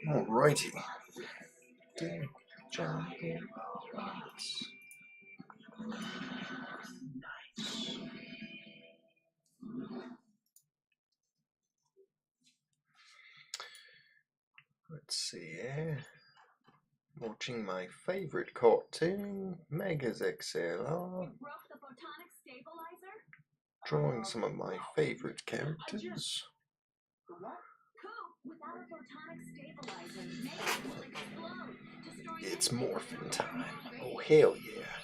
Alrighty. Let's see. Watching my favorite cartoon, Megas XLR. Drawing some of my favorite characters. It's morphin' time. Oh, hell yeah.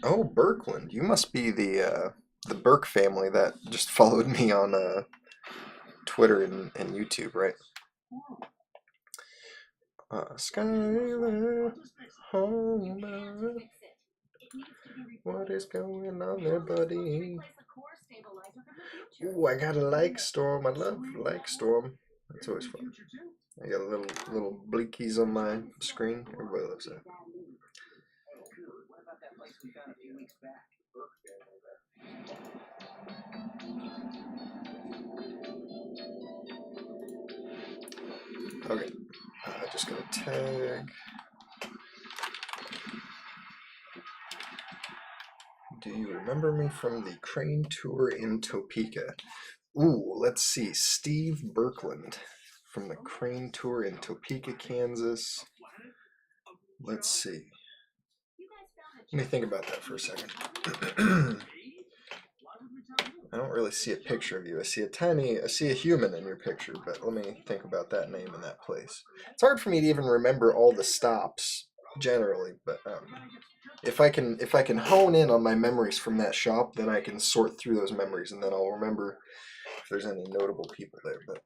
Oh, Birkland. You must be the Burke family that just followed me on Twitter and YouTube, right? Skyler, Homer. What is going on there, buddy? Ooh, I got a like storm. I love like storm. That's always fun. I got little blinkies on my screen. Everybody loves that. Okay, just gonna tag. Do you remember me from the Crane Tour in Topeka? Ooh, let's see. Steve Birkland from the Crane Tour in Topeka, Kansas. Let's see. Let me think about that for a second. I don't really see a picture of you. I see a human in your picture, but let me think about that name and that place. It's hard for me to even remember all the stops generally, but if I can hone in on my memories from that shop, then I can sort through those memories, and then I'll remember if there's any notable people there. But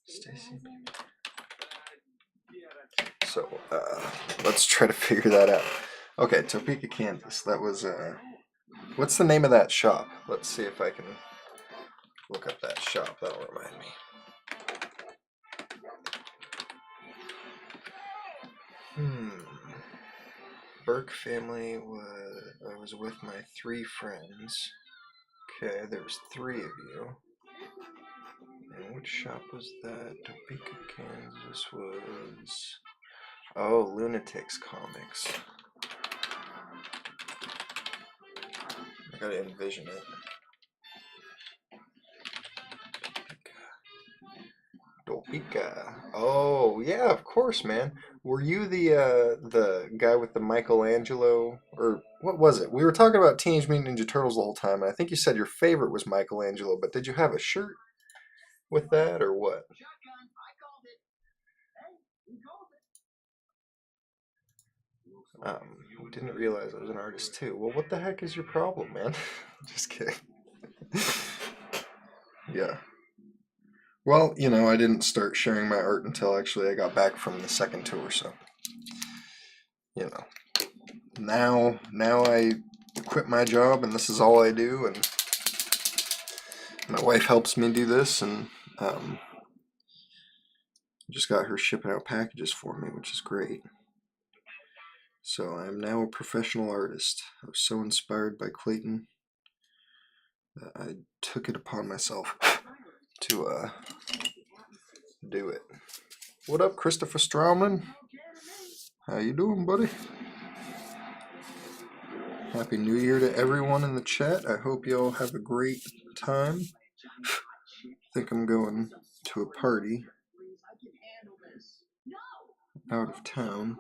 Stacy. So let's try to figure that out. Okay, Topeka, Kansas. That was what's the name of that shop? Let's see if I can look up that shop. That'll remind me. Burke family I was with my 3 friends. Okay, there was 3 of you. And which shop was that? Topeka, Kansas was... Oh, Lunatics Comics. I gotta envision it. Topeka. Oh, yeah, of course, man. Were you the guy with the Michelangelo, or what was it? We were talking about Teenage Mutant Ninja Turtles the whole time, and I think you said your favorite was Michelangelo, but did you have a shirt with that, or what? Didn't realize I was an artist too. Well, what the heck is your problem, man? Just kidding. Yeah. Well, you know, I didn't start sharing my art until actually I got back from the second tour, so you know. Now I quit my job and this is all I do, and my wife helps me do this, and just got her shipping out packages for me, which is great. So I am now a professional artist. I was so inspired by Clayton that I took it upon myself to do it. What up, Christopher Strawman? How you doing, buddy? Happy New Year to everyone in the chat. I hope you all have a great time. I think I'm going to a party out of town.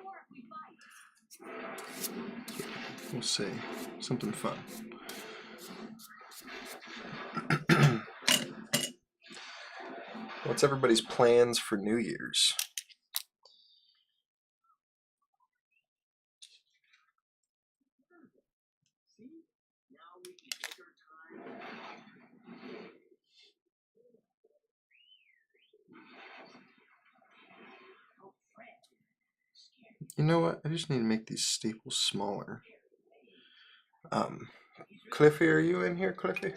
We'll see. Something fun. What's everybody's plans for New Year's? You know what? I just need to make these staples smaller. Cliffy, are you in here, Cliffy?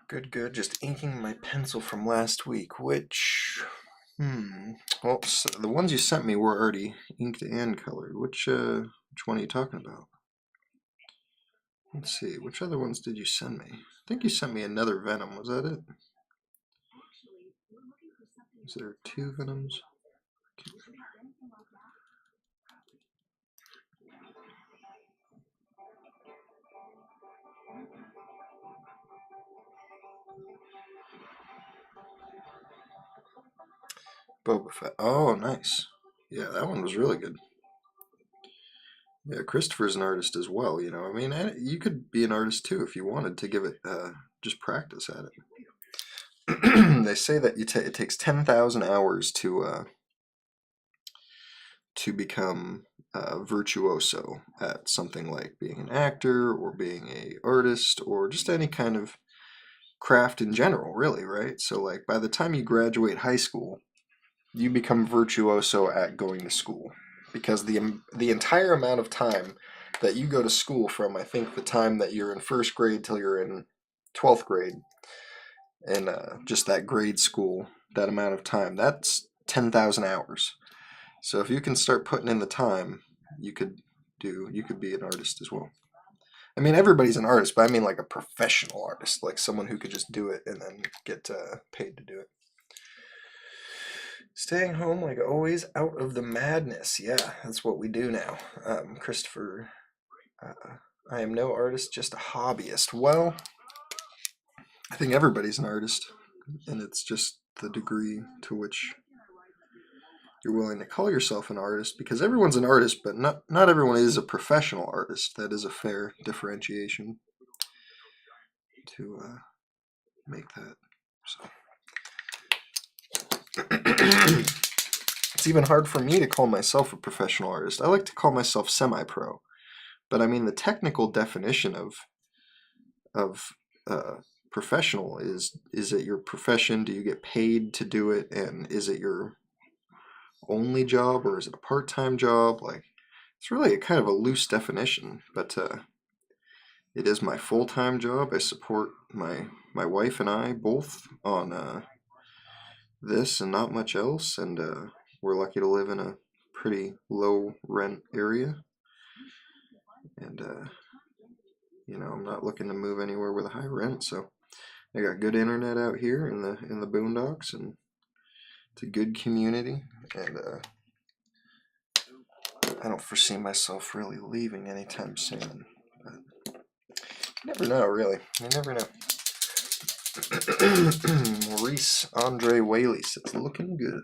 Good. Just inking my pencil from last week, which... Well, so the ones you sent me were already inked and colored. Which one are you talking about? Let's see, which other ones did you send me? I think you sent me another Venom. Was that it? Is there 2 Venoms? Boba Fett. Oh, nice. Yeah, that one was really good. Yeah, Christopher's an artist as well, you know. I mean, you could be an artist too if you wanted to give it just practice at it. They say that it takes 10,000 hours to become virtuoso at something like being an actor or being a artist or just any kind of craft in general, really, right? So like by the time you graduate high school, you become virtuoso at going to school because the entire amount of time that you go to school from, I think the time that you're in first grade till you're in 12th grade, and just that grade school, that amount of time, that's 10,000 hours. So if you can start putting in the time, you could be an artist as well. I mean, everybody's an artist, but I mean like a professional artist, like someone who could just do it and then get paid to do it. Staying home like always, out of the madness. Yeah, that's what we do now. Christopher, I am no artist, just a hobbyist. Well, I think everybody's an artist, and it's just the degree to which you're willing to call yourself an artist, because everyone's an artist, but not everyone is a professional artist. That is a fair differentiation to make that. So. It's even hard for me to call myself a professional artist. I like to call myself semi-pro, but I mean the technical definition of professional is it your profession? Do you get paid to do it? And is it your only job, or is it a part-time job? Like, it's really a kind of a loose definition, but it is my full-time job. I support my wife and I both on this and not much else, and we're lucky to live in a pretty low rent area, and you know, I'm not looking to move anywhere with a high rent, so I got good internet out here in the boondocks, and it's a good community, and I don't foresee myself really leaving anytime soon. But you never know, really. You never know. Maurice Andre Whaley says, looking good.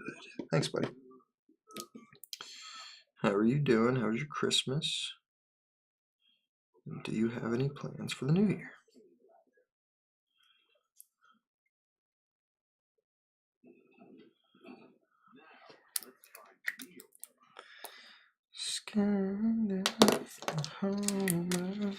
Thanks, buddy. How are you doing? How's your Christmas? And do you have any plans for the new year? Scan home.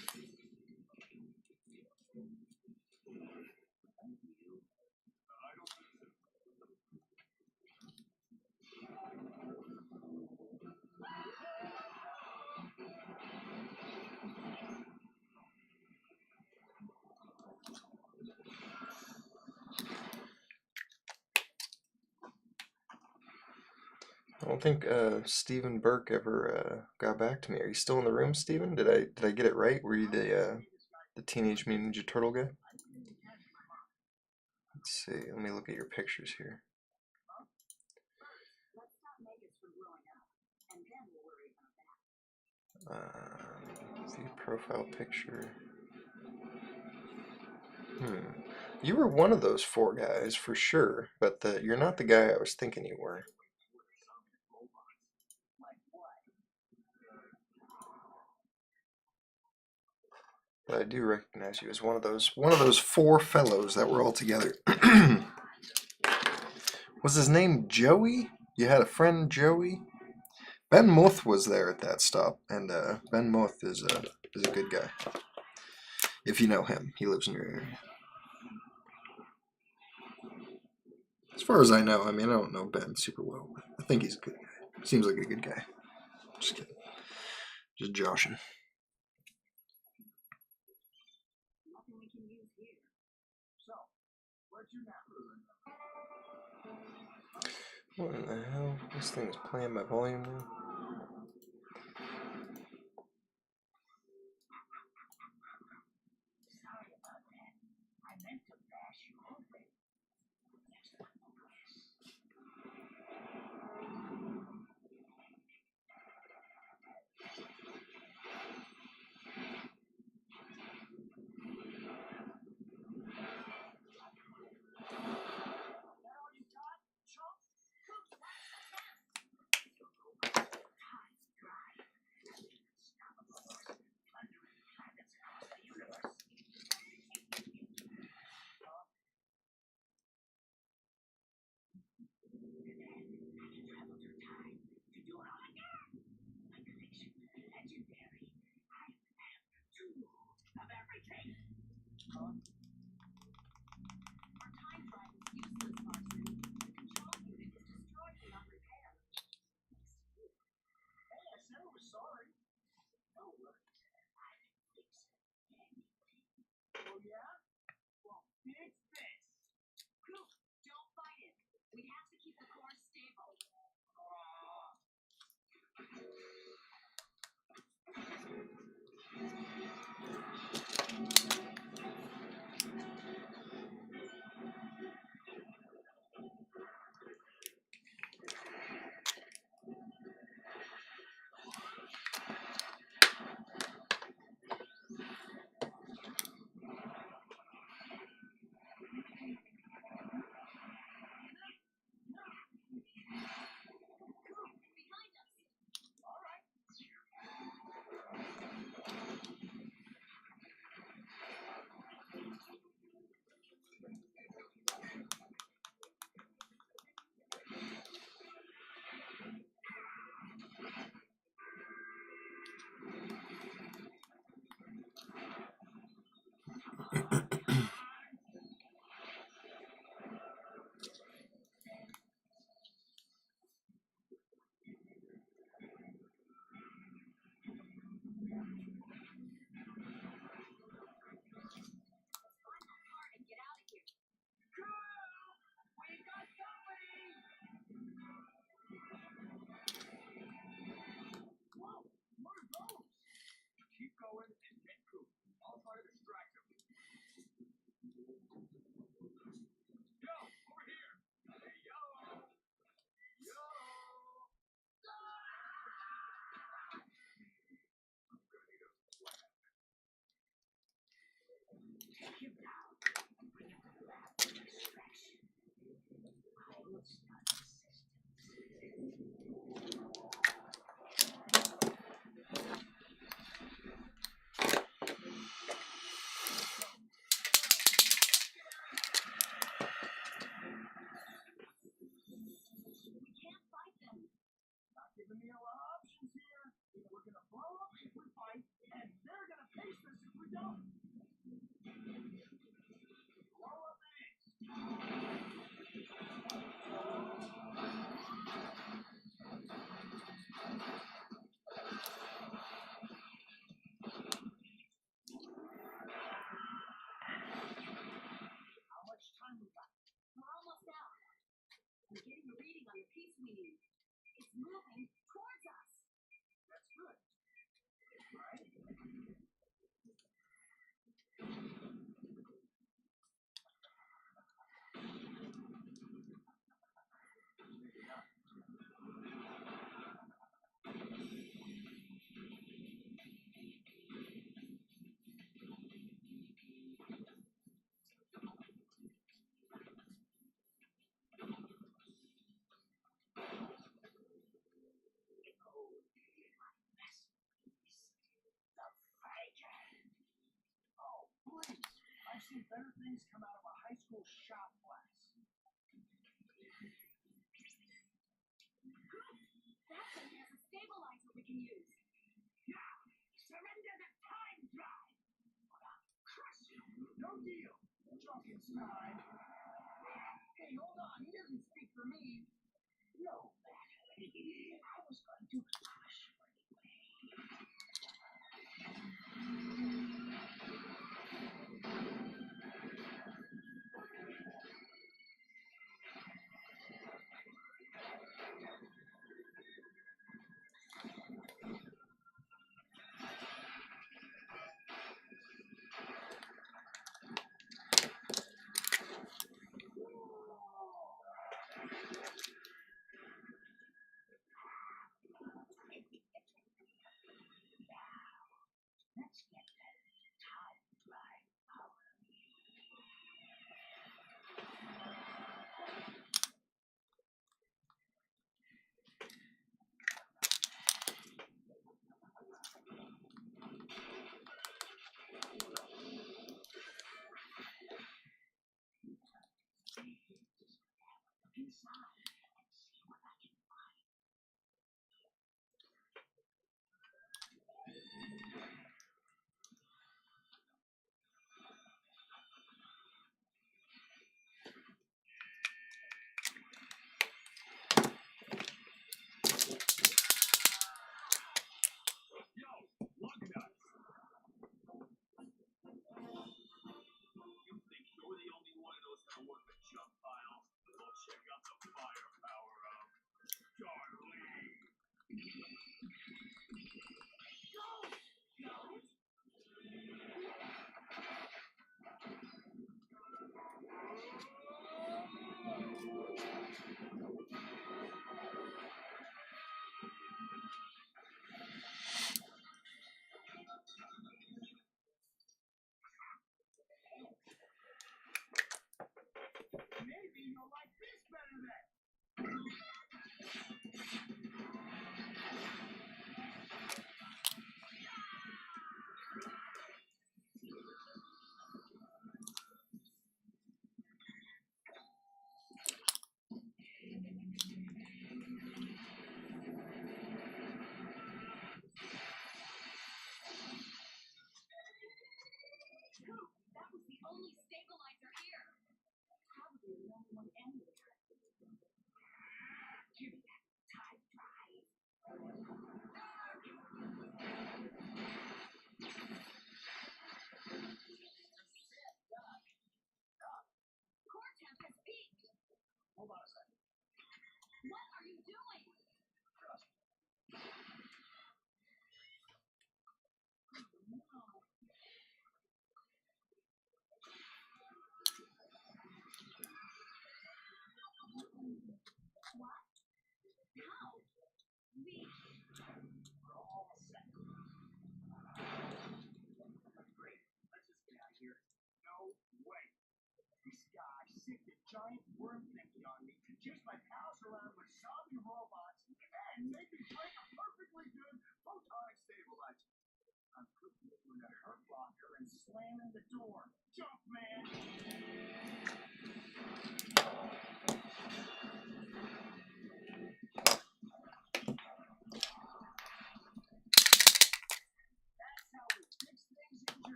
I don't think Stephen Burke ever got back to me. Are you still in the room, Stephen? Did I get it right? Were you the Teenage Mutant Ninja Turtle guy? Let's see. Let me look at your pictures here. View profile picture. You were one of those 4 guys for sure, but you're not the guy I was thinking you were. But I do recognize you as one of those 4 fellows that were all together. Was his name Joey? You had a friend Joey? Ben Muth was there at that stop, and Ben Muth is a good guy. If you know him, he lives in your area. As far as I know, I mean, I don't know Ben super well, but I think he's a good guy. Seems like a good guy. Just kidding. Just joshing. What in the hell? This thing's playing my volume now.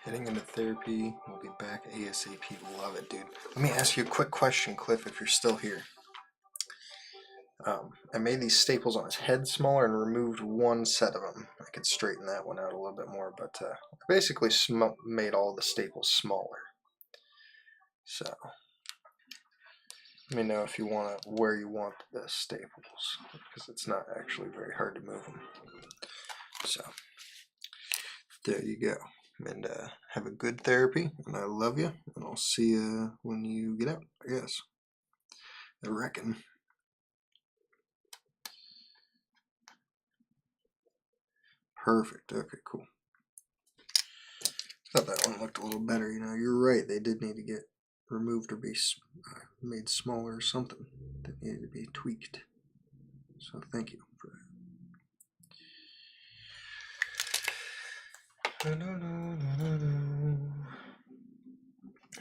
Heading into therapy. We'll be back ASAP. Love it, dude. Let me ask you a quick question, Cliff, if you're still here. I made these staples on his head smaller and removed one set of them. I could straighten that one out a little bit more, but I basically made all the staples smaller. So let me know if you want where you want the staples, because it's not actually very hard to move them. So there you go. And have a good therapy, and I love you, and I'll see you when you get out, I guess. I reckon. Perfect. Okay, cool. Thought that one looked a little better. You know, you're right. They did need to get removed or be made smaller or something. That needed to be tweaked. So thank you for that. I'm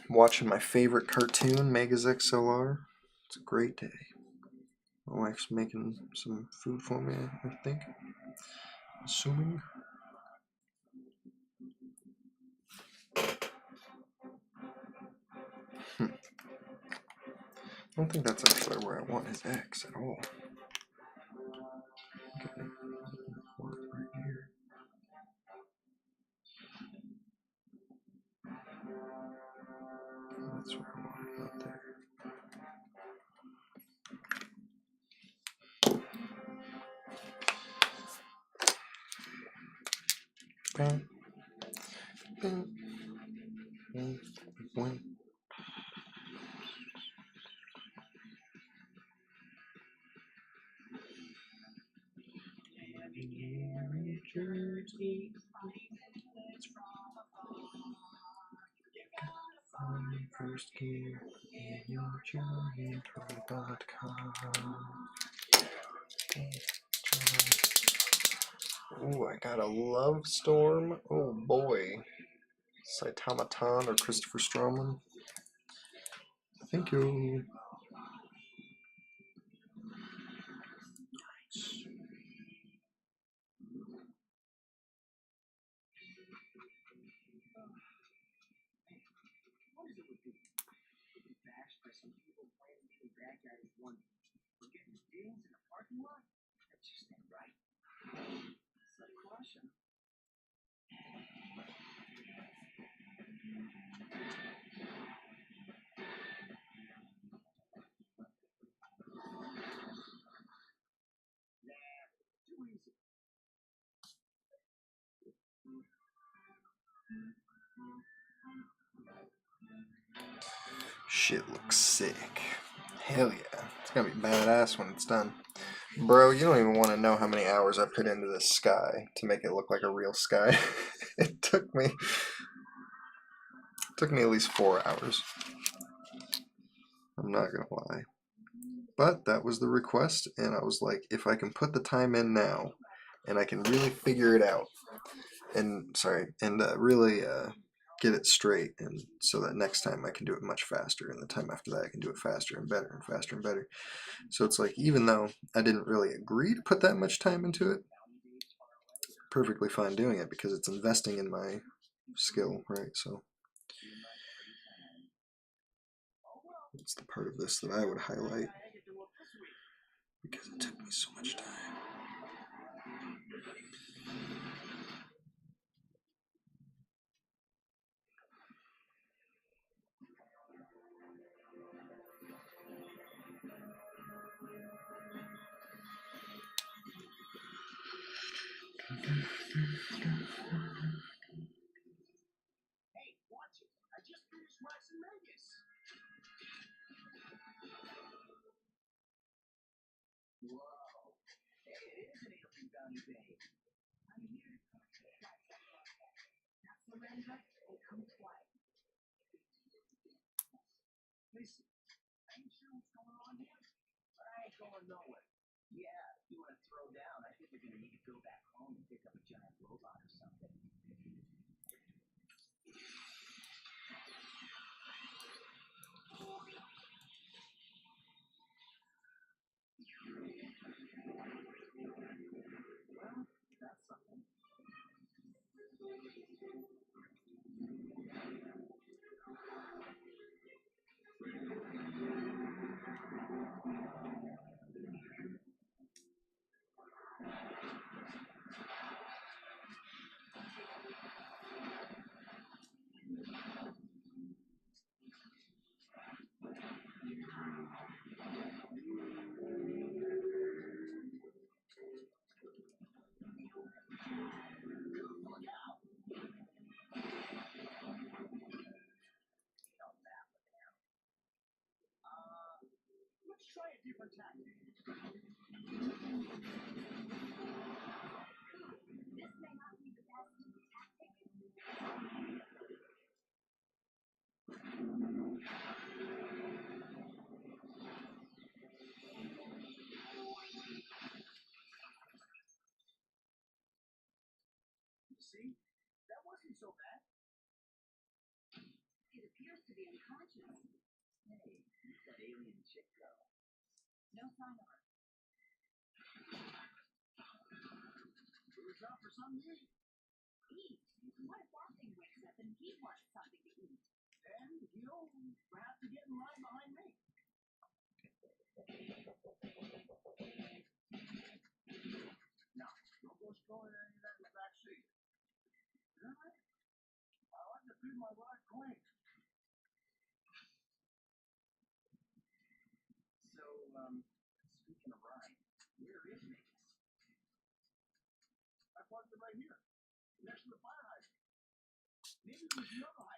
watching my favorite cartoon, Megas XLR. It's a great day. My wife's making some food for me, I think. Assuming. I don't think that's actually where I want his X at all. Okay. Right here. That's where I want it, not there. Bam. Bam. Bam. Bam. First gear in your journey through.com. Ooh, I got a Love Storm. Oh boy. Saitama Tan or Christopher Stromlin. Thank you. Shit looks sick. Hell yeah. It's gonna be badass when it's done. Bro, you don't even want to know how many hours I put into this sky to make it look like a real sky. It took me at least 4 hours. I'm not gonna lie. But that was the request, and I was like, if I can put the time in now, and I can really figure it out, and really get it straight, and so that next time I can do it much faster, and the time after that I can do it faster and better and faster and better. So it's like, even though I didn't really agree to put that much time into it, perfectly fine doing it because it's investing in my skill, right? So that's the part of this that I would highlight because it took me so much time.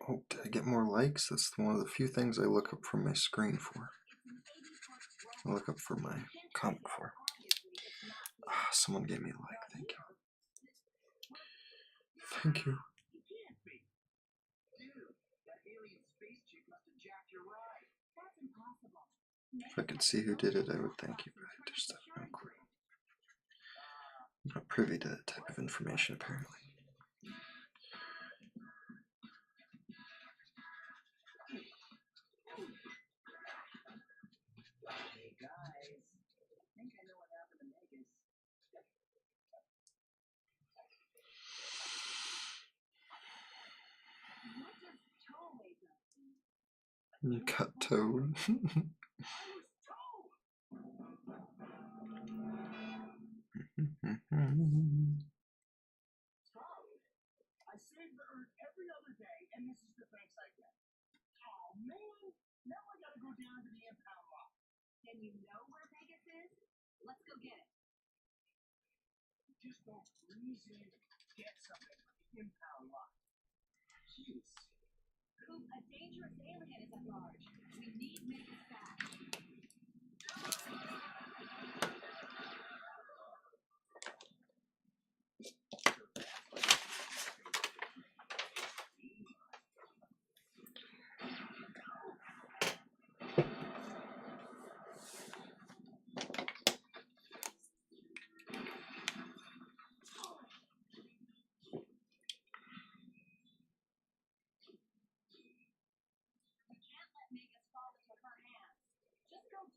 Oh, did I get more likes? That's one of the few things I look up from my screen for. I look up for my comment for. Ah, someone gave me a like. Thank you. Thank you. If I could see who did it, I would thank you, but I just have no clue. I'm not privy to that type of information, apparently. You cut Toad. I save the Earth every other day, and this is the thanks I get. Oh man, now I gotta go down to the impound lot. And you know where Vegas is? Let's go get it. Just don't breeze in and get something from the impound lot. Jeez. Coop, a dangerous alien is at large. We need Vegas back.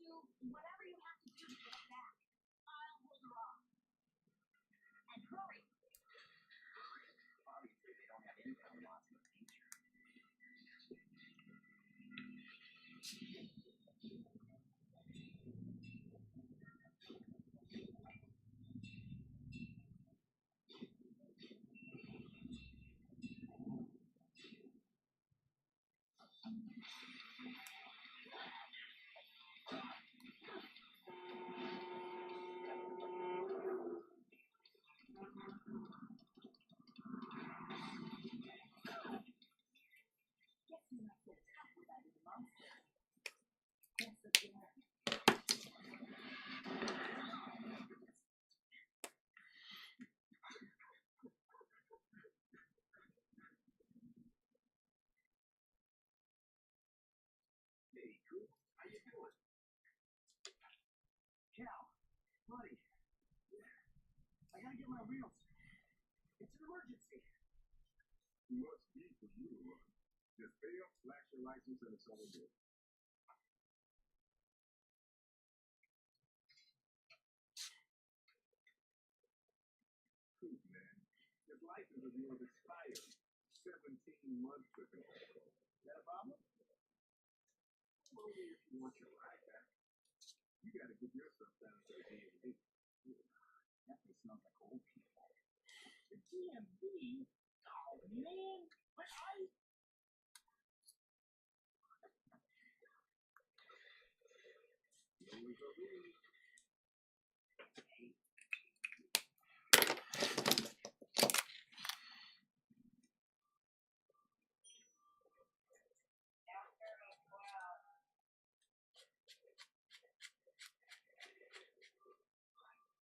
Whatever you have to do to get it back. I'll hold her off. And hurry. Obviously, they don't have impound lots in the future. Hey, Coop, how you doing? Cal, buddy, I gotta get my reels. It's an emergency. Must be for you to run. Just pay up, flash your license, and it's all good. Coop, man. His license of yours expired 17 months ago. Is that a problem? Only if you want your ride back. You gotta get yourself down to the DMV. Definitely smells like old people. The DMV? Oh, man. But Always a rule.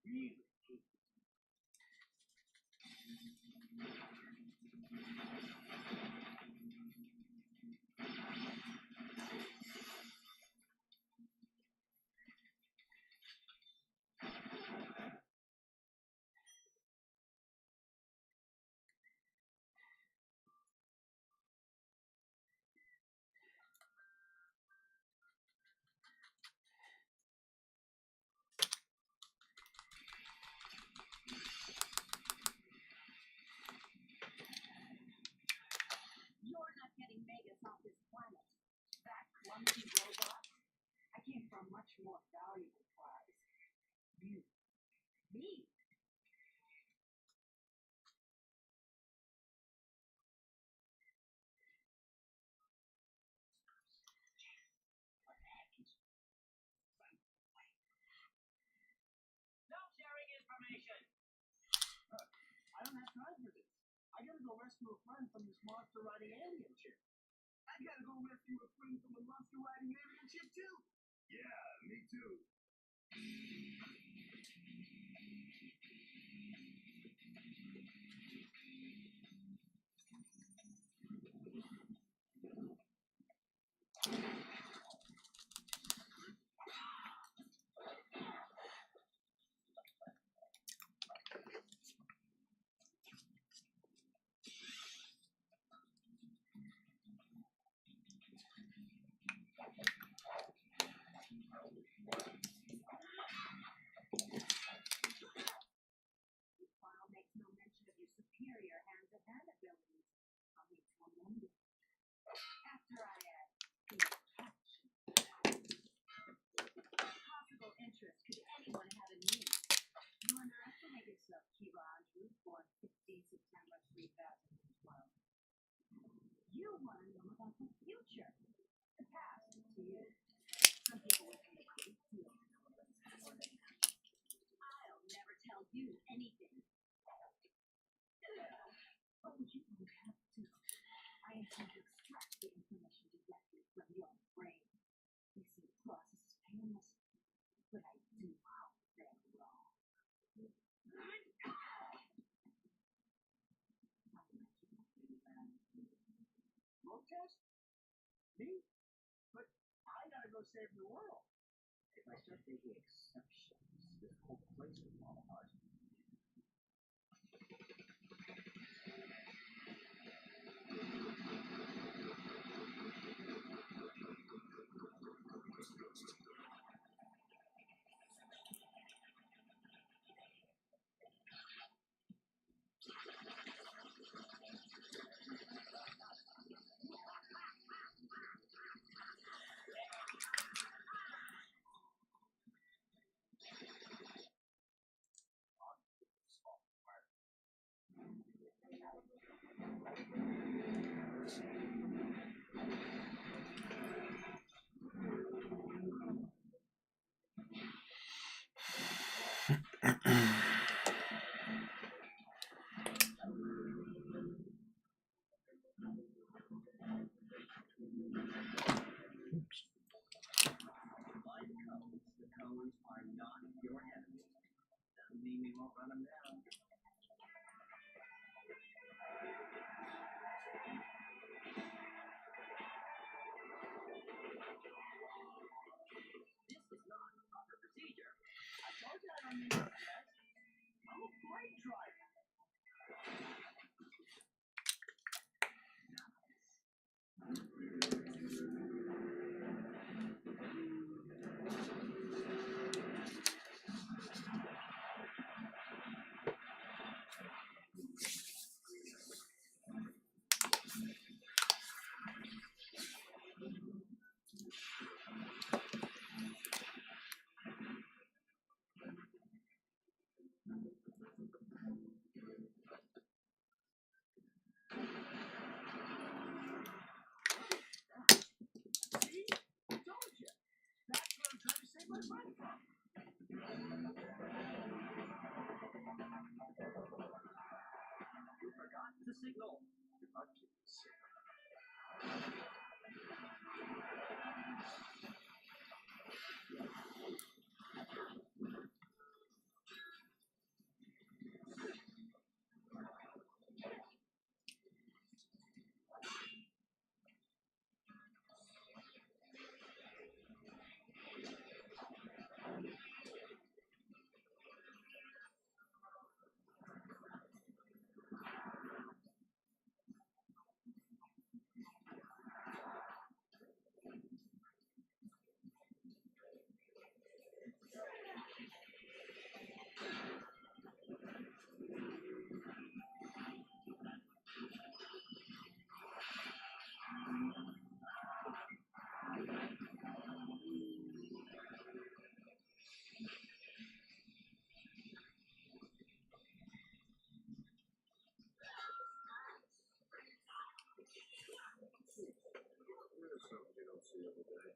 really You're not getting Vegas off this planet. That clumsy robot? I came for a much more valuable prize. You. Me? no sharing information. Look, I don't have time for this. I gotta go rescue a friend from this monster riding alien chick. I gotta go rescue a friend from a monster riding alien chick too. Yeah, me too. of Kiraju, born 16 September 3012. You want to know about the future, the past to you. Some people would be a great deal to know about this before they die. I'll never tell you anything. What would you want to have to? I intend to extract the information directly from your brain. You see, the process is painless, but I do hope they're wrong. Smoke test? Me? But I gotta go save the world. If I start taking exceptions, this whole place will fall apart. The cones are not your enemy. Doesn't mean we won't run them down. This is not proper procedure. I told you I don't need no stress. I'm a freight driver. See? I told you. That's where I'm trying to save my friend from. You forgot to signal. There's something you don't see every day.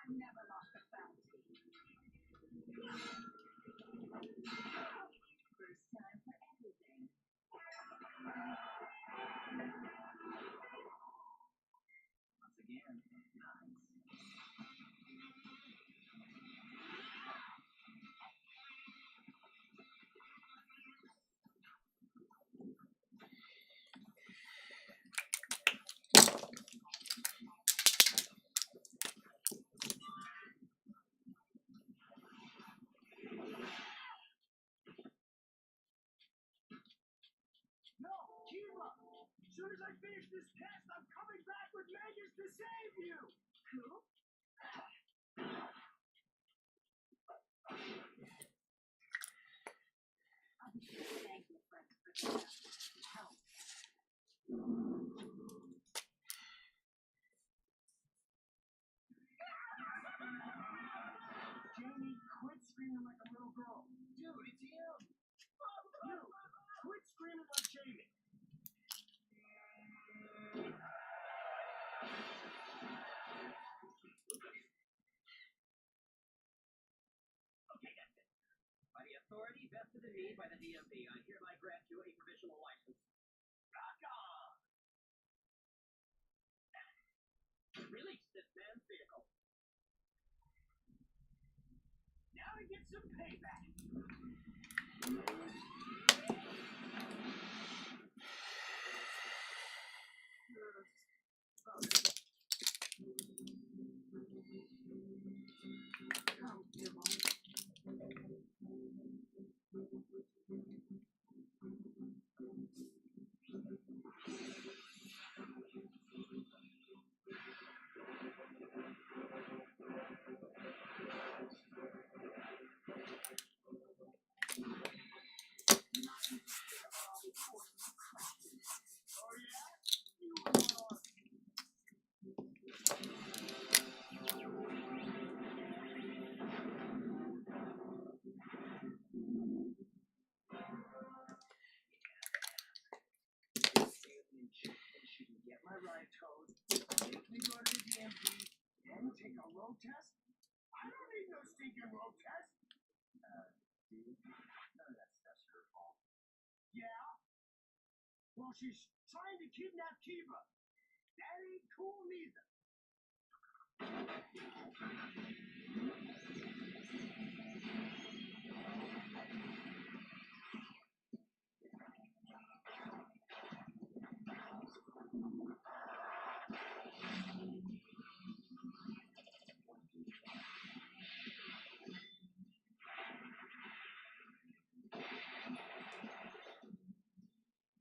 I've never lost a bounty. First time for everything. Once again, nice. No, Kiva! As soon as I finish this test, I'm coming back with Megas to save you! Who? Jamie, quit screaming like a little girl. Dude, it's him. You, quit screaming like Jamie. Okay, that's it. By the authority vested in me by the DMV, I hereby grant you a provisional license. Rock on! Release this man's vehicle. Now to get some payback. Get my ride towed, make me go to the DMV, then take a road test? I don't need no stinking road test. Dude, none of that stuff's her fault. Yeah? Well, she's trying to kidnap Kiva. That ain't cool neither.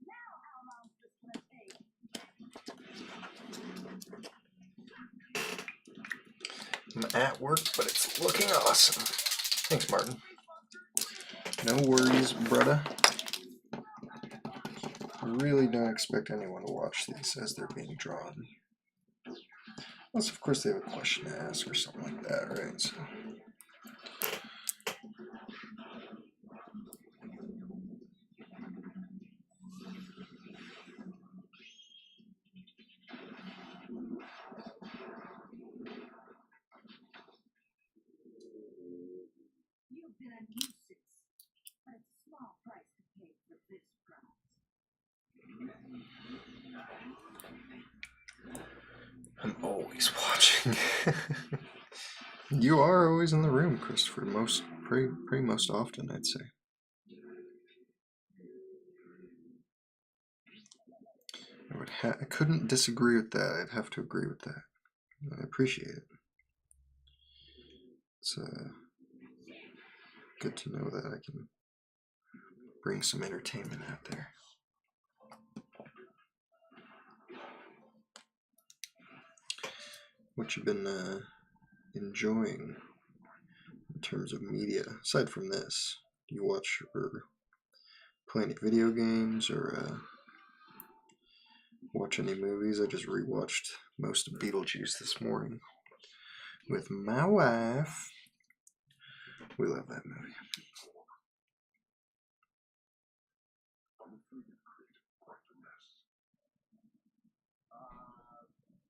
Now, how long is this gonna take? I'm at work, but it's looking awesome. Thanks, Martin. No worries, brother. I really don't expect anyone to watch these as they're being drawn. Unless, of course, they have a question to ask or something like that, right? So. You've been a nuisance, but it's a small price to pay for this prize. I'm always watching. You are always in the room, Christopher. Pretty most often, I'd say. I couldn't disagree with that. I'd have to agree with that. I appreciate it. It's good to know that I can bring some entertainment out there. What you been enjoying in terms of media aside from this? Do you watch or play any video games or watch any movies? I just rewatched most of Beetlejuice this morning with my wife. We love that movie.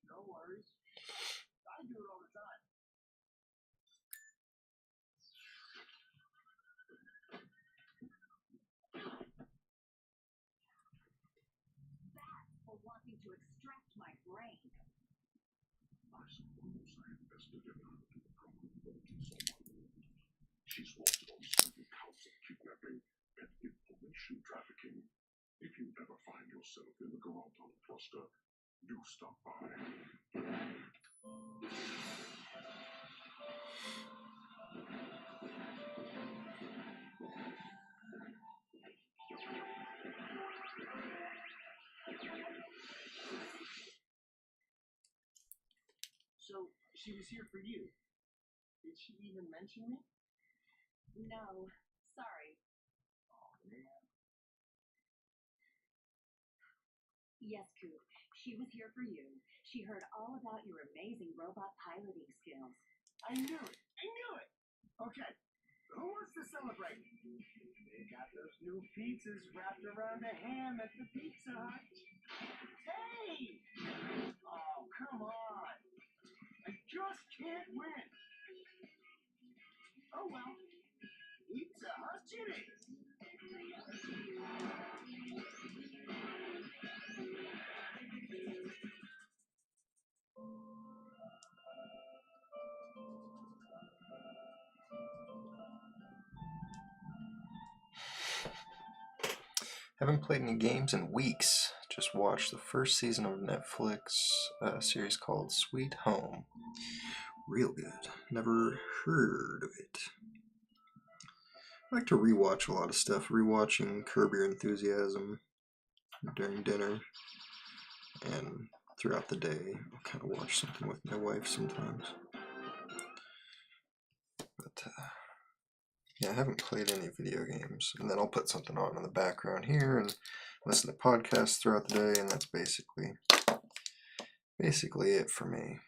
No worries. I do it all the time. That's for wanting to extract my brain. I suppose I invested in her to become someone. She's lost on 7 counts of kidnapping and information trafficking. If you ever find yourself in the Toronto cluster, do stop by. So, she was here for you. Did she even mention me? No, sorry. Oh, man. Yes, Coop. She was here for you. She heard all about your amazing robot piloting skills. I knew it. I knew it. Okay. Who wants to celebrate? They got those new pizzas wrapped around a ham at the Pizza Hut. Hey! Oh, come on. I just can't win. Oh, well. Pizza Hut it is. Haven't played any games in weeks. Just watched the first season of Netflix series called Sweet Home. Real good. Never heard of it. I like to rewatch a lot of stuff. Rewatching Curb Your Enthusiasm during dinner and throughout the day. I'll kind of watch something with my wife sometimes. But yeah, I haven't played any video games. And then I'll put something on in the background here and listen to podcasts throughout the day, and that's basically it for me.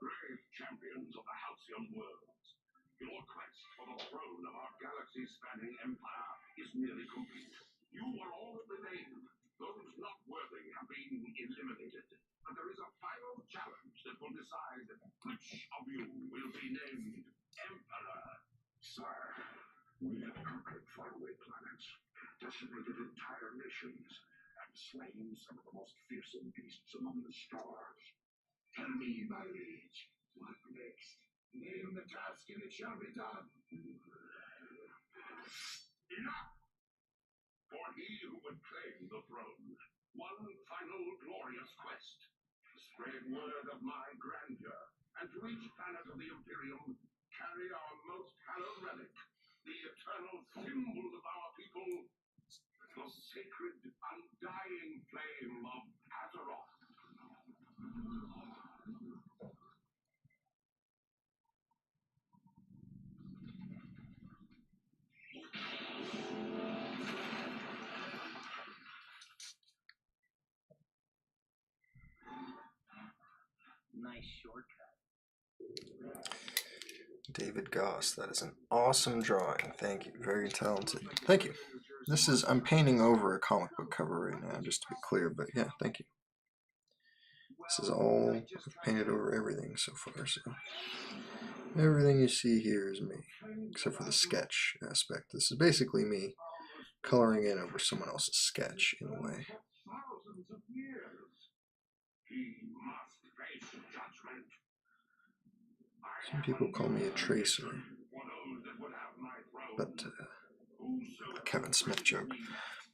Brave champions of the halcyon worlds, your quest for the throne of our galaxy-spanning empire is nearly complete. You are all that remain. Those not worthy have been eliminated. But there is a final challenge that will decide which of you will be named Emperor. Sir, we have conquered faraway planets, decimated entire nations, and slain some of the most fearsome beasts among the stars. Tell me, my liege, what next? Name the task and it shall be done. Enough! For he who would claim the throne, one final glorious quest. Spread word of my grandeur, and to each planet of the Imperium, carry our most hallowed relic, the eternal symbol of our people, the sacred, undying flame of Azeroth. Nice shortcut. David Goss, that is an awesome drawing. Thank you. Very talented. Thank you. I'm painting over a comic book cover right now, just to be clear, but yeah, thank you. This is all, I've painted over everything so far, so everything you see here is me, except for the sketch aspect. This is basically me coloring in over someone else's sketch, in a way. Thousands of years. He must face judgment. Some people call me a tracer, but a Kevin Smith joke,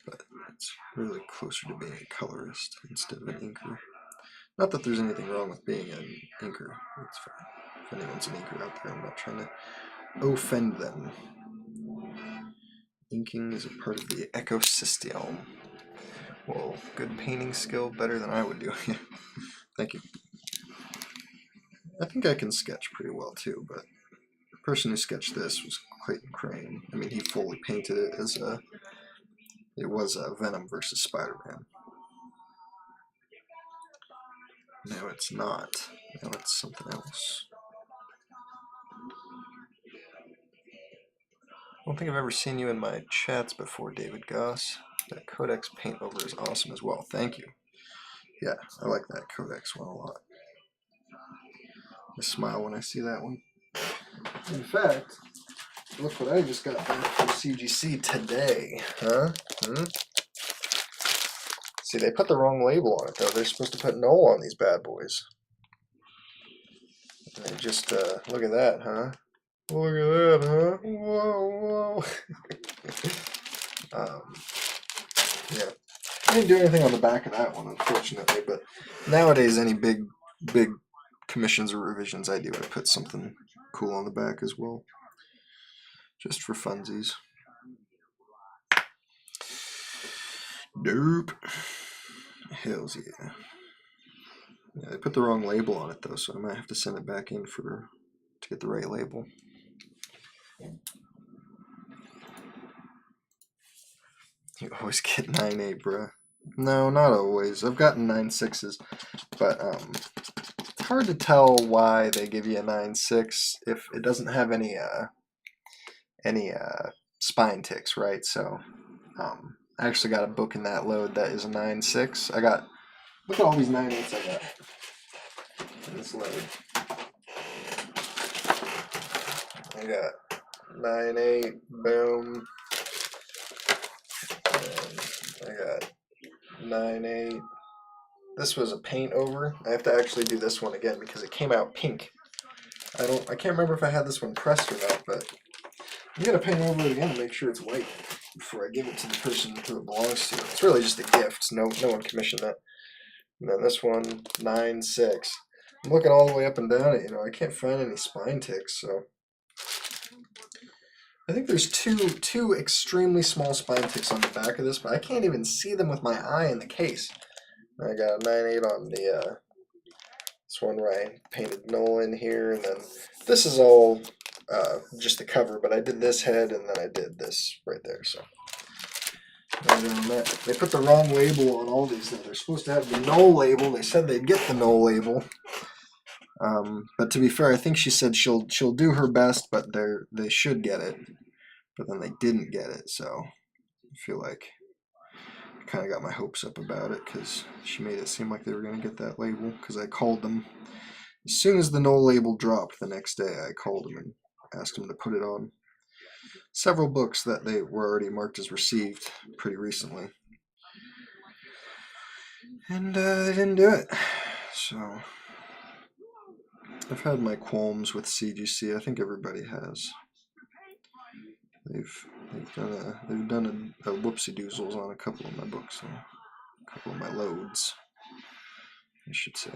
but it's really closer to being a colorist instead of an inker. Not that there's anything wrong with being an inker, it's fine. If anyone's an inker out there, I'm not trying to offend them. Inking is a part of the ecosystem. Well, good painting skill, better than I would do. Thank you. I think I can sketch pretty well too, but the person who sketched this was Clayton Crane. I mean, he fully painted it as it was Venom versus Spider-Man. Now it's not. Now it's something else. I don't think I've ever seen you in my chats before, David Goss. That Codex paint over is awesome as well. Thank you. Yeah, I like that Codex one a lot. I smile when I see that one. In fact, look what I just got back from CGC today, huh? See, they put the wrong label on it, though. They're supposed to put no on these bad boys. And they just, look at that, huh? Look at that, huh? Whoa, whoa. Yeah. I didn't do anything on the back of that one, unfortunately, but nowadays any big commissions or revisions I do, I put something cool on the back as well. Just for funsies. Nope. Hells yeah. Yeah, I put the wrong label on it though, so I might have to send it back in to get the right label. You always get 9.8, bruh. No, not always. I've gotten 9.6s, but it's hard to tell why they give you a 9.6 if it doesn't have any spine ticks, right? So I actually got a book in that load that is a 9.6. Look at all these 9.8s I got in this load. I got 9.8, boom. And I got 9.8. This was a paint over. I have to actually do this one again because it came out pink. I can't remember if I had this one pressed or not, but I'm gonna paint over it again to make sure it's white before I give it to the person who it belongs to. It's really just a gift. No one commissioned that. And then this one, 9.6. I'm looking all the way up and down it. I can't find any spine ticks. So I think there's two extremely small spine ticks on the back of this, but I can't even see them with my eye in the case. I got a 9.8 on the this one where I painted null in here, and then this is all just the cover, but I did this head and then I did this right there. So they put the wrong label on all these things. They're supposed to have the null label. They said they'd get the null label, but to be fair, I think she said she'll do her best, but they should get it. But then they didn't get it, so I feel like I kind of got my hopes up about it because she made it seem like they were going to get that label because I called them. As soon as the null label dropped the next day, I called them and asked them to put it on several books that they were already marked as received pretty recently. And they didn't do it. So I've had my qualms with CGC. I think everybody has. They've done a whoopsie doozles on a couple of my books, a couple of my loads, I should say.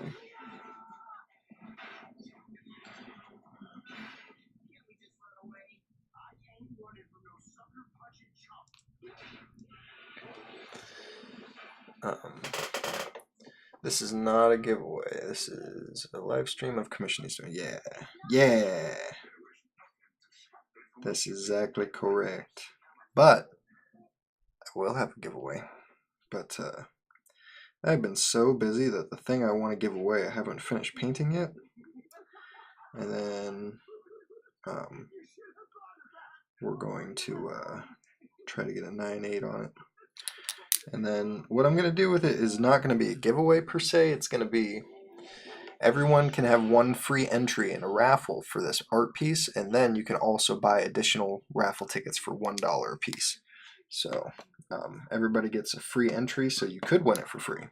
This is not a giveaway. This is a live stream of commission Easter. Yeah. Yeah. That's exactly correct. But I will have a giveaway. But I've been so busy that the thing I want to give away I haven't finished painting yet. And then we're going to try to get a 9.8 on it. And then what I'm going to do with it is not going to be a giveaway per se. It's going to be everyone can have one free entry in a raffle for this art piece, and then you can also buy additional raffle tickets for $1 a piece. So everybody gets a free entry, so you could win it for free.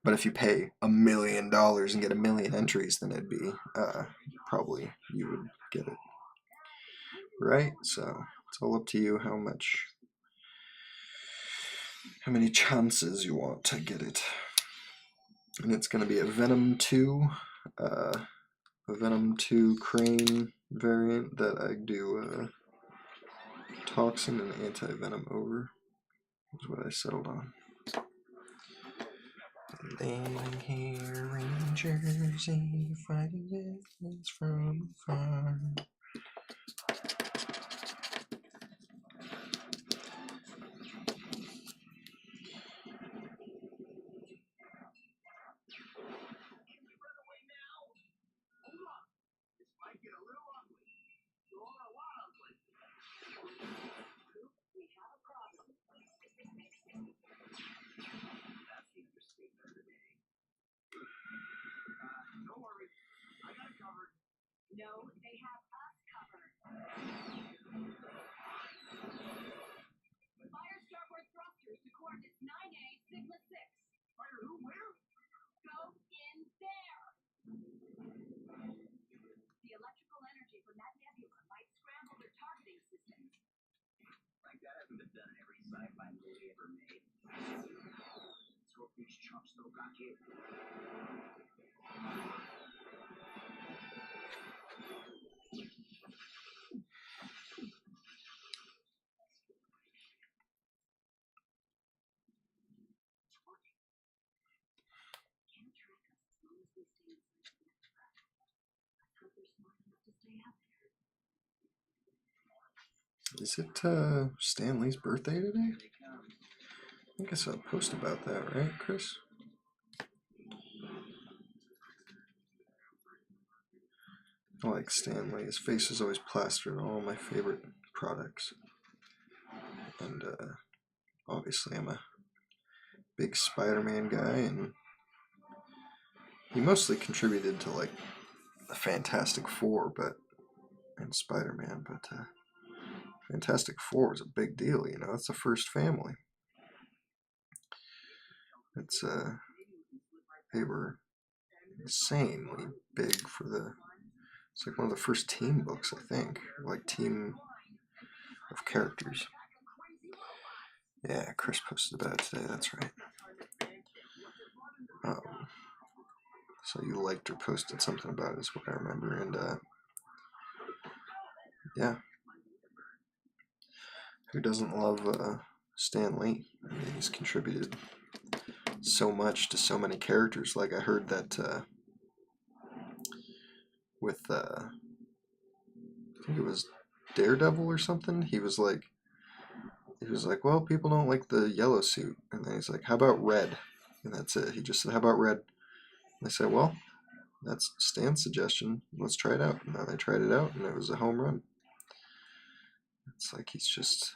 But if you pay $1 million and get 1 million entries, then it'd be probably you would get it, right? So it's all up to you how many chances you want to get it. And it's going to be a Venom 2 Crane variant that I do Toxin and Anti-Venom over. That's what I settled on. Landing here in Jersey, fighting distance from afar. No, they have us covered. Fire starboard thrusters to coordinates 9A, Sigma 6. Fire who, where? Go in there. The electrical energy from that nebula might could have done every sci-fi movie ever made. Scorpion's chop still got you. Can't track us as long as we stay inside the network. Let's hope they're smart enough to stay out there. Is it Stan Lee's birthday today? I think I saw a post about that, right, Chris? I like Stan Lee. His face is always plastered on all my favorite products. And obviously I'm a big Spider-Man guy, and he mostly contributed to like the Fantastic Four, and Spider-Man, but Fantastic Four was a big deal, you know. It's the first family. It's they were insanely big for the. It's like one of the first team books, I think, like team of characters. Yeah, Chris posted about it today. That's right. So you liked or posted something about it, is what I remember, and yeah. Who doesn't love Stan Lee? I mean, he's contributed so much to so many characters. Like I heard that with I think it was Daredevil or something. He was like, well, people don't like the yellow suit, and then he's like, how about red? And that's it. He just said, how about red? And they said, well, that's Stan's suggestion. Let's try it out. And then they tried it out, and it was a home run. It's like he's just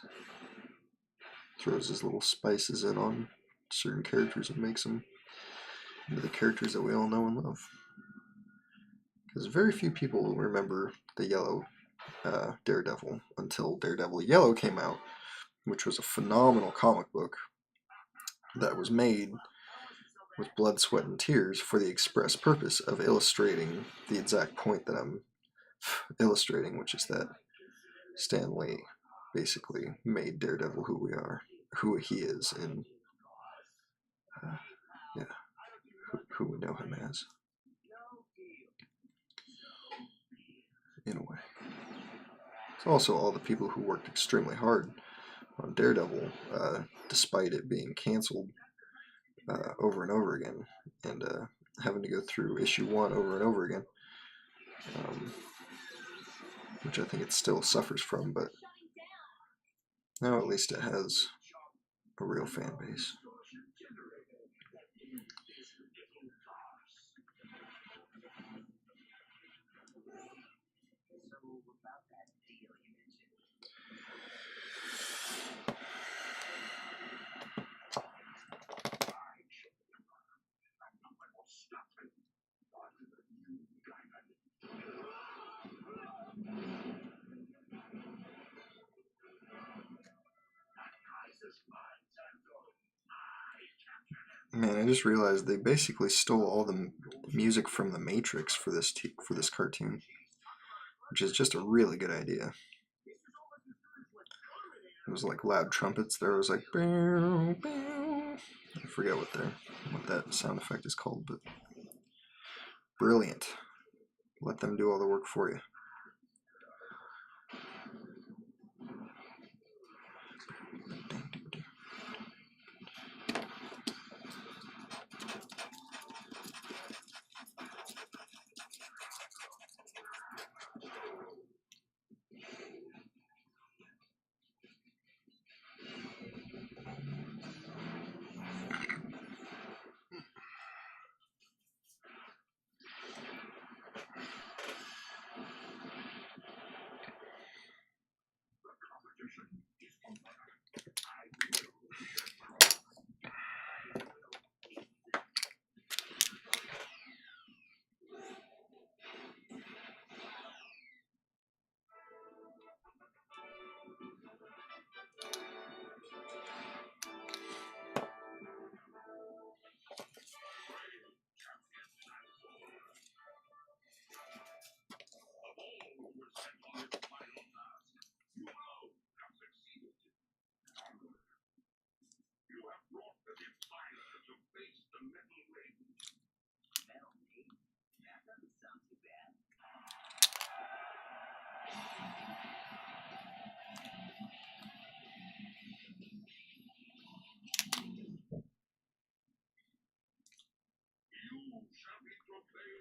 throws his little spices in on certain characters and makes them into the characters that we all know and love. Because very few people will remember the yellow Daredevil until Daredevil Yellow came out, which was a phenomenal comic book that was made with blood, sweat, and tears for the express purpose of illustrating the exact point that I'm illustrating, which is that Stan Lee basically made Daredevil who he is, and yeah, who we know him as, in a way. It's also all the people who worked extremely hard on Daredevil, despite it being canceled over and over again, and having to go through issue 1 over and over again, which I think it still suffers from, but now at least it has a real fan base. Man, I just realized they basically stole all the music from The Matrix for this cartoon, which is just a really good idea. It was like loud trumpets. There was like, bow, bow. I forget what that sound effect is called, but brilliant. Let them do all the work for you.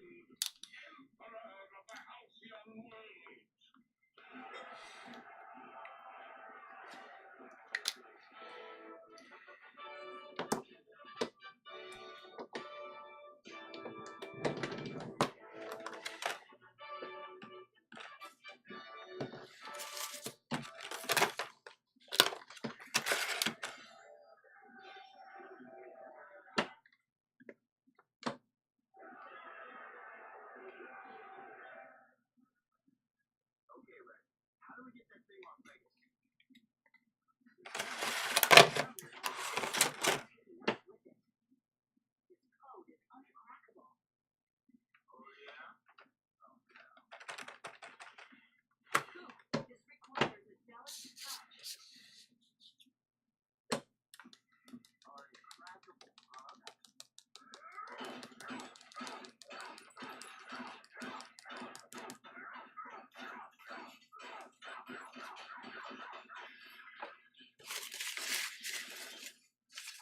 Emperor of the Halcyon Waves. Okay, Red. How do we get that thing off Vegas? This code is uncrackable. Oh, yeah? Coop, this requires a delicate touch. Uncrackable, huh?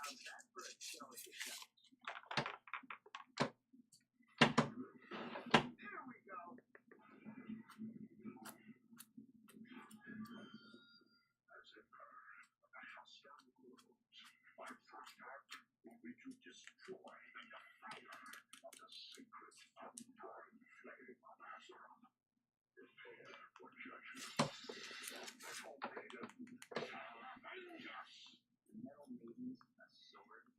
How's that for a delicate touch? There we go. As Emperor of the Halcyon Waves, my first act will be to destroy the fire of the sacred undying flame of Azeroth. Prepare for judgment. Metal Maiden shall avenge us. The Metal Maiden's a sword.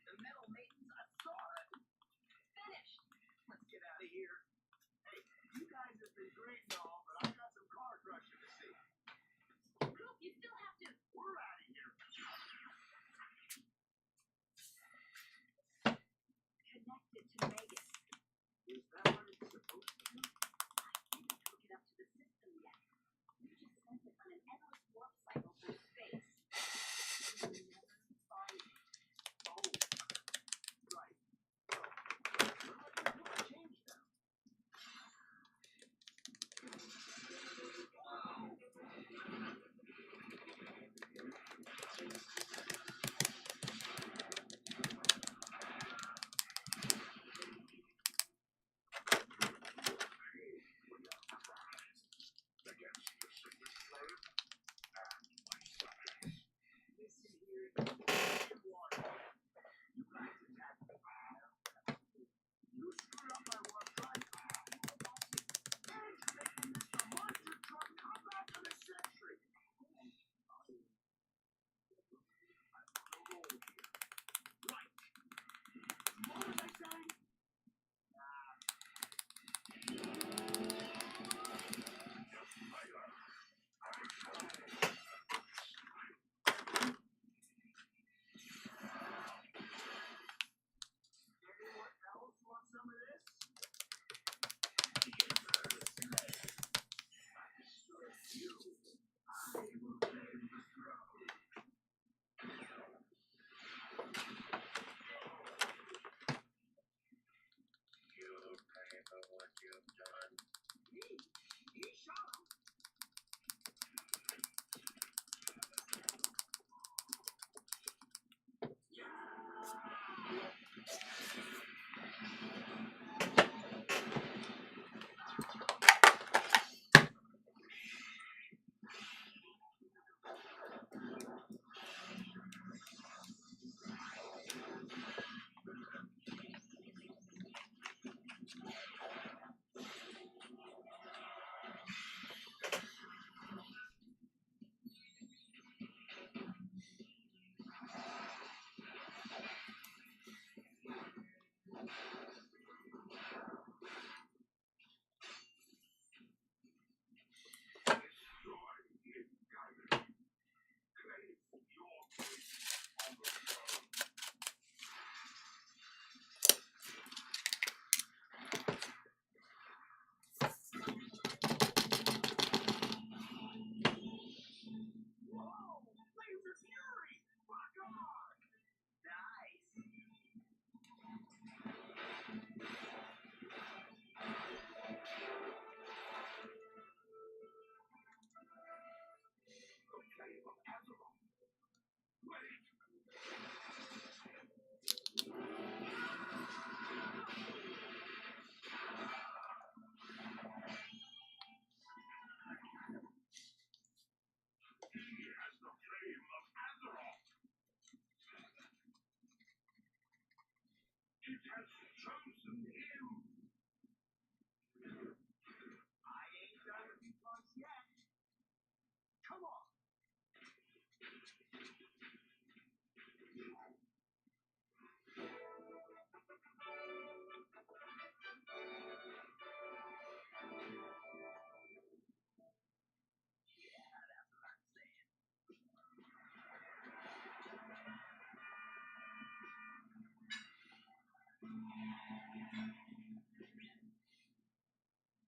The Metal Maiden's a sword. Finished. Let's get out of here. Hey, you guys have been great and all, but I've got some car crushing to see. Coop, you still have to. We're out of here. Connect it to Vegas. Is that what it's supposed to do? I didn't hook it up to the system yet. You just sent it on an endless warp cycle through space. You never find it. Oh, right. Well, looks like we're changed now. Against the sacred flame and myself.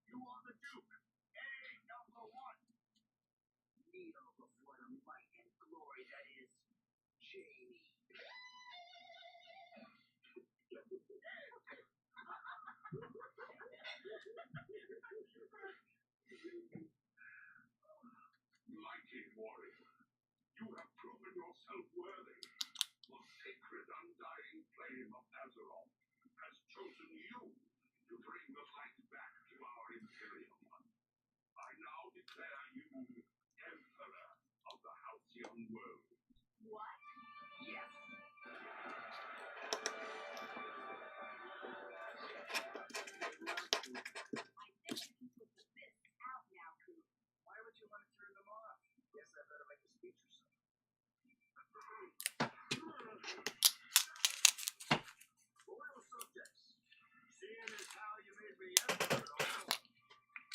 You are the Duke, A#1. Needle before the might and glory that is Jamie. Mighty warrior, you have proven yourself worthy. The sacred undying flame of Azeroth has chosen you to bring the light back to our Imperium. I now declare you Emperor of the Halcyon world. What? Yes. I think you can put the fists out now, Coop. Why would you want to turn them off? Guess I better make a speech or something. Loyal subjects, seeing as how you made me emperor,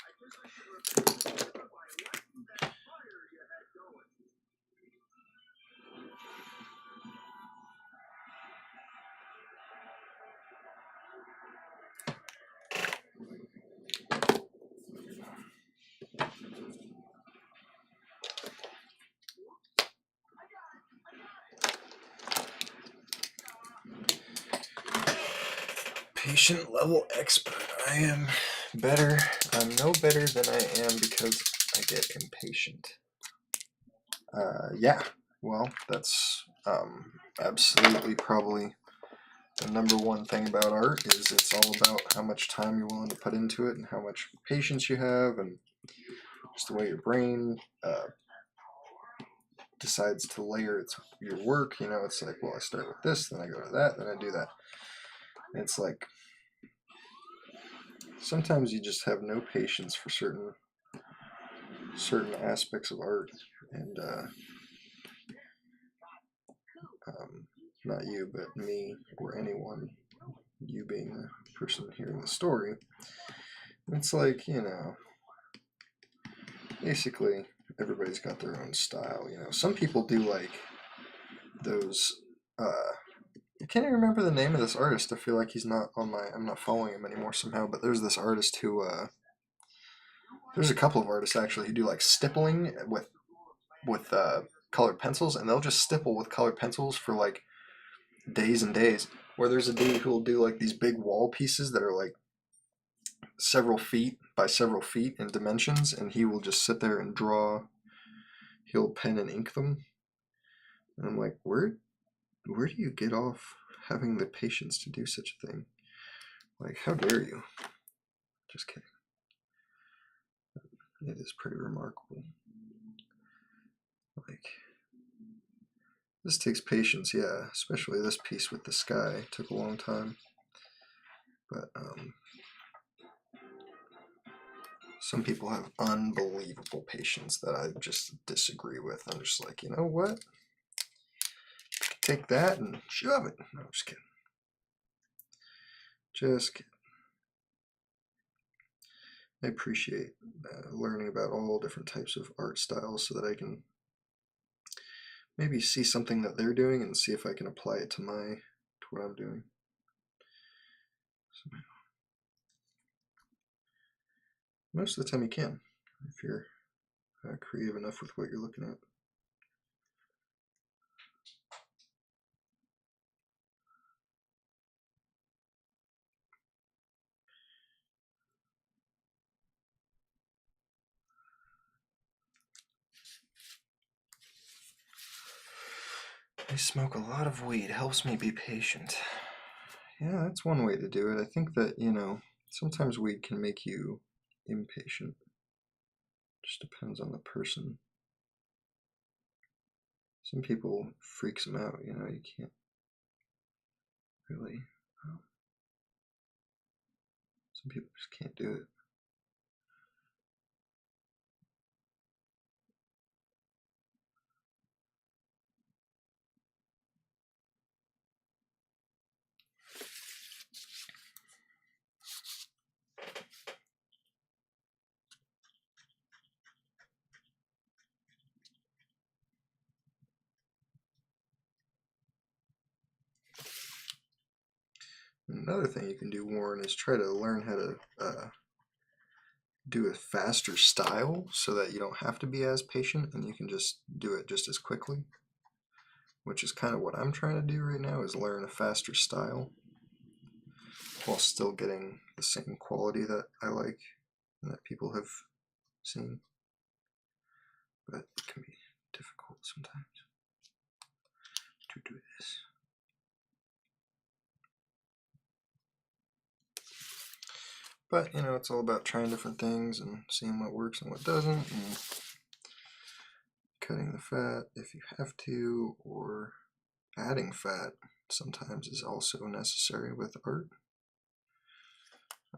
I guess I should repay you by lighting that fire you had going. Patient level expert. I am better. I'm no better than I am because I get impatient. Yeah, well, that's absolutely probably the number one thing about art is it's all about how much time you're willing to put into it and how much patience you have and just the way your brain decides to layer your work. You know, it's like, well, I start with this, then I go to that, then I do that. And it's like sometimes you just have no patience for certain aspects of art, and not you, but me or anyone. You being the person hearing the story. It's like, you know, basically everybody's got their own style. You know, some people do like those. I can't even remember the name of this artist. I feel like he's not on my. I'm not following him anymore somehow. But there's this artist who. There's a couple of artists actually who do like stippling with colored pencils, and they'll just stipple with colored pencils for like days and days. Where there's a dude who'll do like these big wall pieces that are like several feet by several feet in dimensions, and he will just sit there and draw. He'll pen and ink them, and I'm like, where do you get off having the patience to do such a thing? Like, how dare you? Just kidding. It is pretty remarkable. Like, this takes patience, yeah, especially this piece with the sky. It took a long time, but some people have unbelievable patience that I just disagree with. I'm just like, you know what? Take that and shove it. No, I'm just kidding. Just kidding. I appreciate learning about all different types of art styles so that I can maybe see something that they're doing and see if I can apply it to what I'm doing. So, most of the time you can, if you're creative enough with what you're looking at. I smoke a lot of weed. Helps me be patient. Yeah, that's one way to do it. I think that, you know, sometimes weed can make you impatient. Just depends on the person. Some people freaks them out, you know, you can't really. Some people just can't do it. Another thing you can do, Warren, is try to learn how to do a faster style so that you don't have to be as patient and you can just do it just as quickly, which is kind of what I'm trying to do right now, is learn a faster style while still getting the same quality that I like and that people have seen. But it can be difficult sometimes to do this. But, you know, it's all about trying different things and seeing what works and what doesn't, and cutting the fat if you have to, or adding fat sometimes is also necessary with art.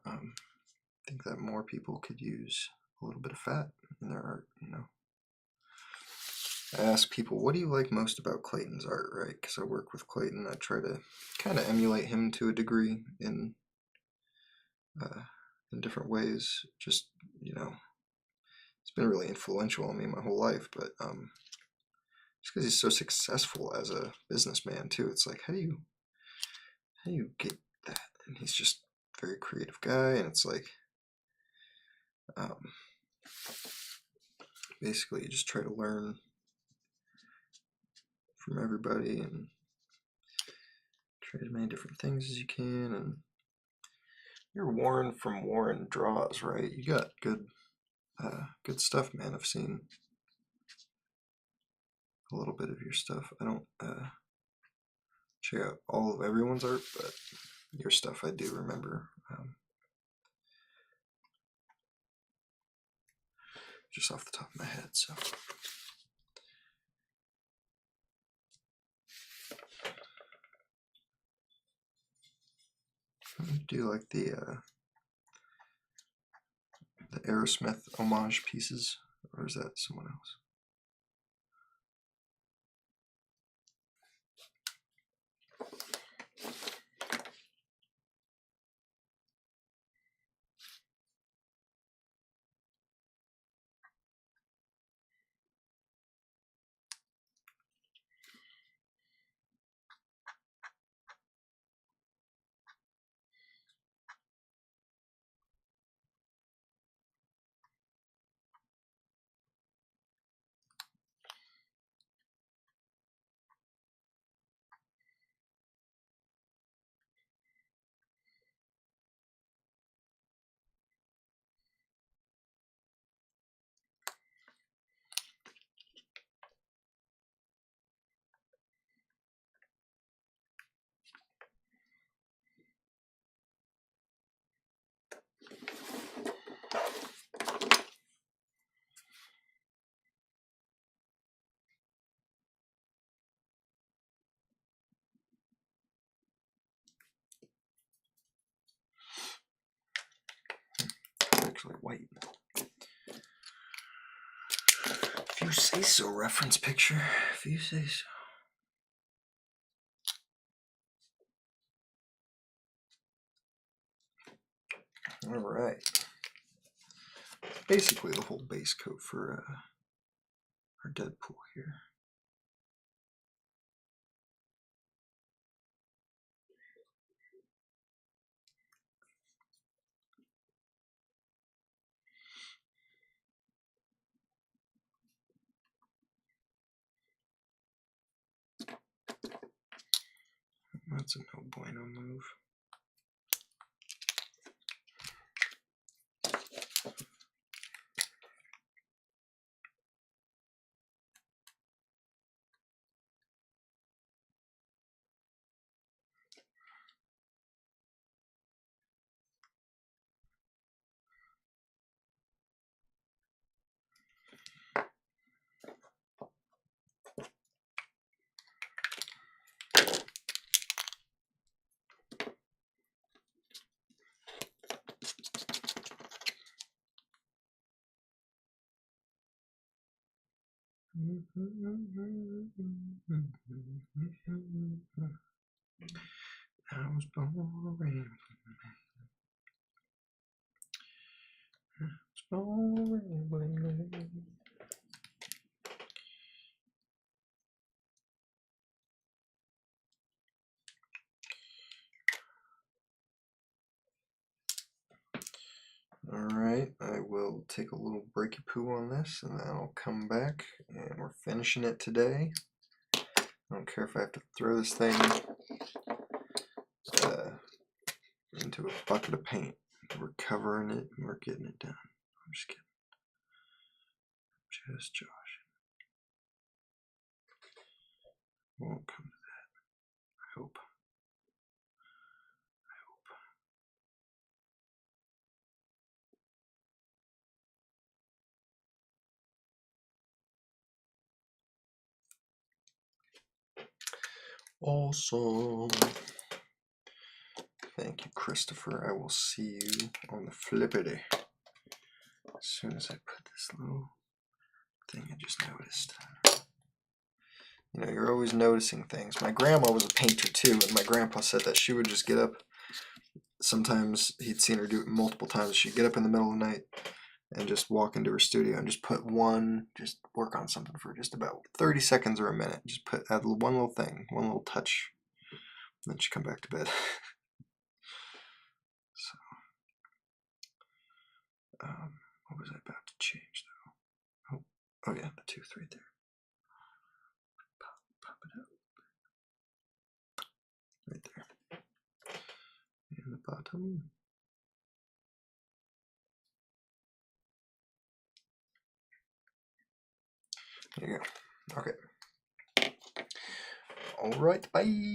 I think that more people could use a little bit of fat in their art, you know. I ask people, what do you like most about Clayton's art, right? Because I work with Clayton. I try to kind of emulate him to a degree in different ways. Just, you know, it's been really influential on me my whole life, but just because he's so successful as a businessman too, it's like, how do you get that? And he's just a very creative guy, and it's like, basically you just try to learn from everybody and try as many different things as you can. And you're Warren from Warren Draws, right? You got good stuff, man. I've seen a little bit of your stuff. I don't check out all of everyone's art, but your stuff I do remember. Just off the top of my head, so. Do you like the Aerosmith homage pieces, or is that someone else? Actually white. If you say so, reference picture. If you say so. All right. Basically the whole base coat for our Deadpool here. That's a no bueno move. I was born rambling. I was born rambling. Alright, I will take a little breaky poo on this and then I'll come back and we're finishing it today. I don't care if I have to throw this thing into a bucket of paint. We're covering it and we're getting it done. I'm just kidding. Just Josh. Won't come to that. I hope. Awesome. Thank you, Christopher. I will see you on the flippity. As soon as I put this little thing I just noticed. You know, you're always noticing things. My grandma was a painter too, and my grandpa said that she would just get up. Sometimes he'd seen her do it multiple times. She'd get up in the middle of the night and just walk into her studio and just just work on something for just about 30 seconds or a minute. Just add one little thing, one little touch, and then she'd come back to bed. So, what was I about to change though? Oh yeah, the tooth right there. Pop it out. Right there. And the bottom. There you go. Okay. Alright, bye.